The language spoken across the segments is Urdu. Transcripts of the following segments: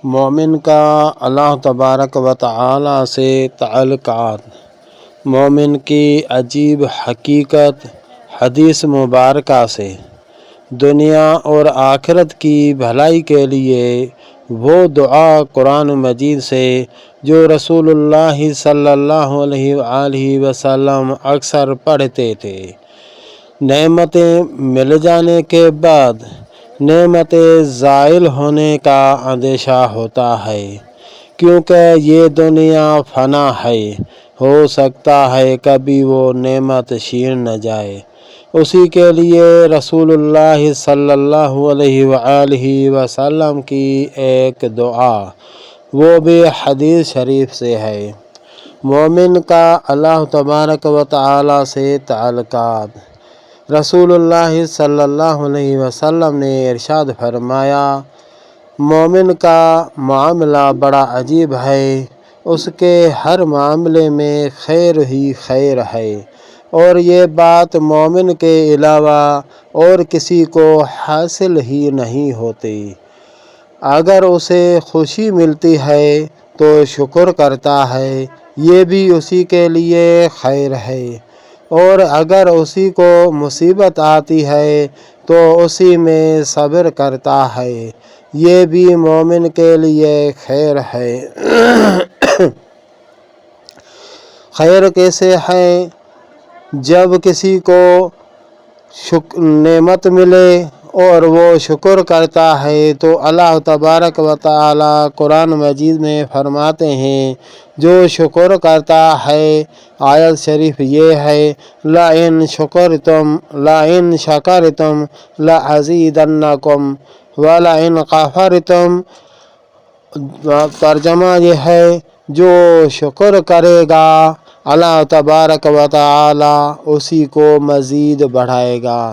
مومن کا اللہ تبارک و تعالی سے تعلقات۔ مومن کی عجیب حقیقت حدیث مبارکہ سے دنیا اور آخرت کی بھلائی کے لیے وہ دعا قرآن مجید سے جو رسول اللہ صلی اللہ علیہ وآلہ وسلم اکثر پڑھتے تھے۔ نعمتیں مل جانے کے بعد نعمتیں زائل ہونے کا اندیشہ ہوتا ہے، کیونکہ یہ دنیا فنا ہے، ہو سکتا ہے کبھی وہ نعمت چھین نہ جائے۔ اسی کے لیے رسول اللہ صلی اللہ علیہ وآلہ وسلم کی ایک دعا، وہ بھی حدیث شریف سے ہے۔ مومن کا اللہ تبارک و تعالی سے تعلقات۔ رسول اللہ صلی اللہ علیہ وسلم نے ارشاد فرمایا، مومن کا معاملہ بڑا عجیب ہے، اس کے ہر معاملے میں خیر ہی خیر ہے، اور یہ بات مومن کے علاوہ اور کسی کو حاصل ہی نہیں ہوتی۔ اگر اسے خوشی ملتی ہے تو شکر کرتا ہے، یہ بھی اسی کے لیے خیر ہے، اور اگر اسی کو مصیبت آتی ہے تو اسی میں صبر کرتا ہے، یہ بھی مومن کے لیے خیر ہے۔ خیر کیسے ہے؟ جب کسی کو نعمت ملے اور وہ شکر کرتا ہے تو اللہ تبارک و تعالی قرآن مجید میں فرماتے ہیں، جو شکر کرتا ہے، آیت شریف یہ ہے، لَإِن شَكَرْتُمْ لَأَزِيدَنَّكُمْ وَلَإِن كَفَرْتُمْ۔ ترجمہ یہ ہے، جو شکر کرے گا اللہ تبارک و تعالی اسی کو مزید بڑھائے گا۔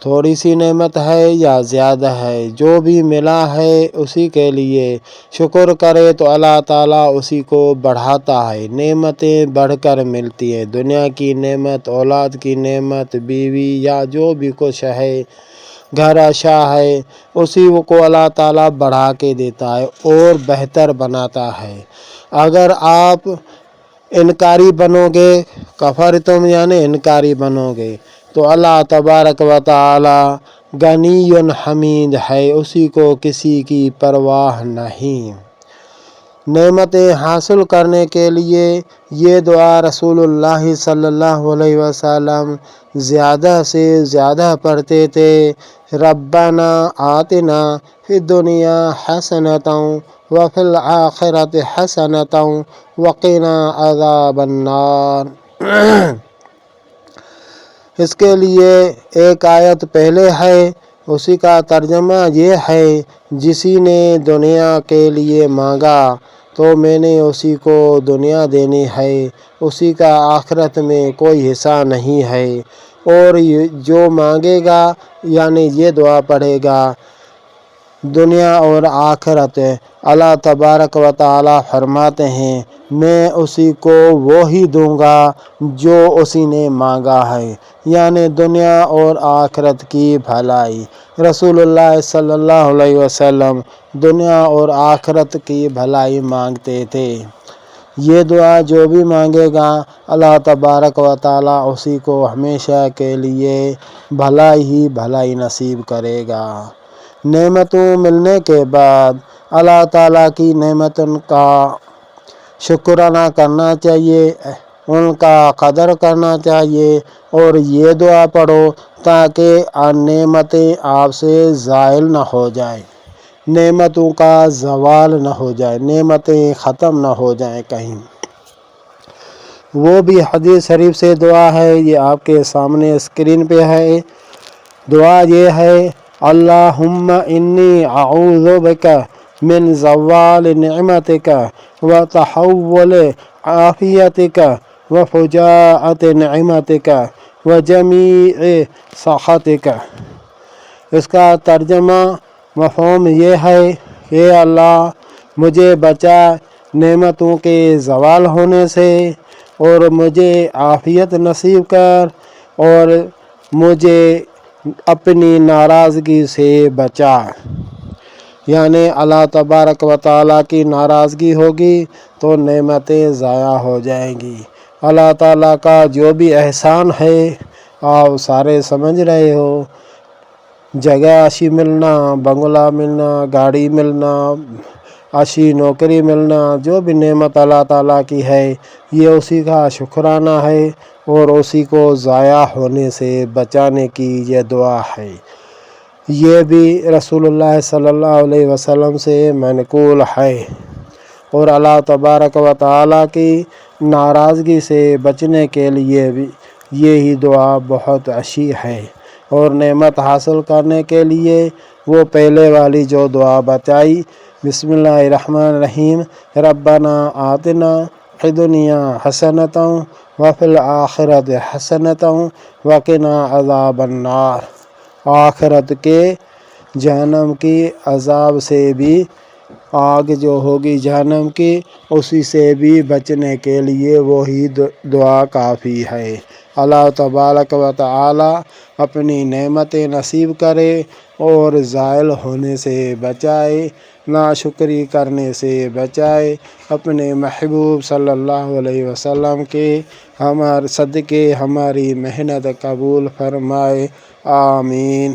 تھوڑی سی نعمت ہے یا زیادہ ہے، جو بھی ملا ہے اسی کے لیے شکر کرے تو اللہ تعالیٰ اسی کو بڑھاتا ہے۔ نعمتیں بڑھ کر ملتی ہیں، دنیا کی نعمت، اولاد کی نعمت، بیوی یا جو بھی کچھ ہے، گھر اشیاء ہے، اسی کو اللہ تعالیٰ بڑھا کے دیتا ہے اور بہتر بناتا ہے۔ اگر آپ انکاری بنو گے، کفرتم یعنی انکاری بنو گے، تو اللہ تبارک و تعالی غنی حمید ہے، اسی کو کسی کی پرواہ نہیں۔ نعمتیں حاصل کرنے کے لیے یہ دعا رسول اللہ صلی اللہ علیہ وسلم زیادہ سے زیادہ پڑھتے تھے، ربنا آتنا فی الدنیا حسنۃ وفی الآخرۃ حسنۃ وقنا عذاب النار۔ اس کے لیے ایک آیت پہلے ہے، اسی کا ترجمہ یہ ہے، جسی نے دنیا کے لیے مانگا تو میں نے اسی کو دنیا دینی ہے، اسی کا آخرت میں کوئی حصہ نہیں ہے، اور جو مانگے گا یعنی یہ دعا پڑھے گا دنیا اور آخرت، اللہ تبارک و تعالی فرماتے ہیں، میں اسی کو وہی دوں گا جو اسی نے مانگا ہے، یعنی دنیا اور آخرت کی بھلائی۔ رسول اللہ صلی اللہ علیہ وسلم دنیا اور آخرت کی بھلائی مانگتے تھے۔ یہ دعا جو بھی مانگے گا اللہ تبارک و تعالی اسی کو ہمیشہ کے لیے بھلائی ہی بھلائی نصیب کرے گا۔ نعمتوں ملنے کے بعد اللہ تعالیٰ کی نعمتوں کا شکرانہ کرنا چاہیے، ان کا قدر کرنا چاہیے، اور یہ دعا پڑھو تاکہ نعمتیں آپ سے زائل نہ ہو جائیں، نعمتوں کا زوال نہ ہو جائے، نعمتیں ختم نہ ہو جائیں کہیں۔ وہ بھی حدیث شریف سے دعا ہے، یہ آپ کے سامنے اسکرین پہ ہے۔ دعا یہ ہے، اللہم انی اعوذ بک من زوال نعمتک وتحول عافیتک وفجاءۃ نعمتک وجمیع سخطک۔ اس کا ترجمہ مفہوم یہ ہے کہ اللہ مجھے بچا نعمتوں کے زوال ہونے سے، اور مجھے عافیت نصیب کر، اور مجھے اپنی ناراضگی سے بچا۔ یعنی اللہ تبارک و تعالیٰ کی ناراضگی ہوگی تو نعمتیں ضائع ہو جائیں گی۔ اللہ تعالیٰ کا جو بھی احسان ہے آپ سارے سمجھ رہے ہو، جگہ اچھی ملنا، بنگلہ ملنا، گاڑی ملنا، اچھی نوکری ملنا، جو بھی نعمت اللہ تعالیٰ کی ہے یہ اسی کا شکرانہ ہے اور اسی کو ضائع ہونے سے بچانے کی یہ دعا ہے۔ یہ بھی رسول اللہ صلی اللہ علیہ وسلم سے منقول ہے، اور اللہ تبارک و تعالیٰ کی ناراضگی سے بچنے کے لیے بھی یہی دعا بہت اچھی ہے، اور نعمت حاصل کرنے کے لیے وہ پہلے والی جو دعا بتائی، بسم اللہ الرحمن الرحیم، ربنا آتنا فی الدنیا حسنۃ وفی الآخرۃ حسنۃ وقنا عذاب النار۔ آخرت کے جہنم کی عذاب سے بھی، آگ جو ہوگی جہنم کی، اسی سے بھی بچنے کے لیے وہی دعا کافی ہے۔ اللہ تبارک و تعالی اپنی نعمتیں نصیب کرے اور زائل ہونے سے بچائے، ناشکری کرنے سے بچائے، اپنے محبوب صلی اللہ علیہ وسلم کے صدقے ہماری محنت قبول فرمائے، آمین۔